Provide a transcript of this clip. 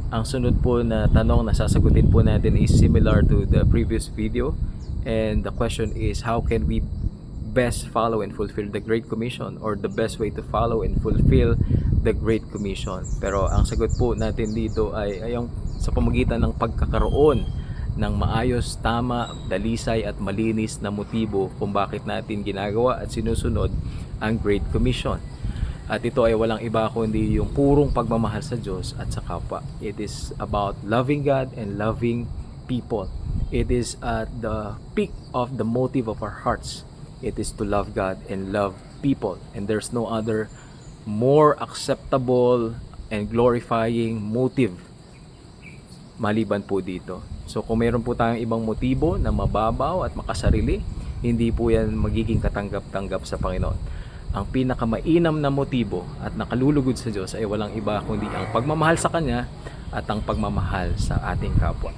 Ang sunod po na tanong na sasagutin po natin is similar to the previous video. And the question is, how can we best follow and fulfill the Great Commission, or the best way to follow and fulfill the Great Commission? Pero ang sagot po natin dito ay yung sa pamamagitan ng pagkakaroon ng maayos, tama, dalisay at malinis na motibo kung bakit natin ginagawa at sinusunod ang Great Commission. At ito ay walang iba kundi yung purong pagmamahal sa Diyos at sa kapwa. It is about loving God and loving people. It is at the peak of the motive of our hearts. It is to love God and love people. And there's no other more acceptable and glorifying motive maliban po dito. So kung meron po tayong ibang motibo na mababaw at makasarili, hindi po yan magiging katanggap-tanggap sa Panginoon. Ang pinakamainam na motibo at nakalulugod sa Diyos ay walang iba kundi ang pagmamahal sa Kanya at ang pagmamahal sa ating kapwa.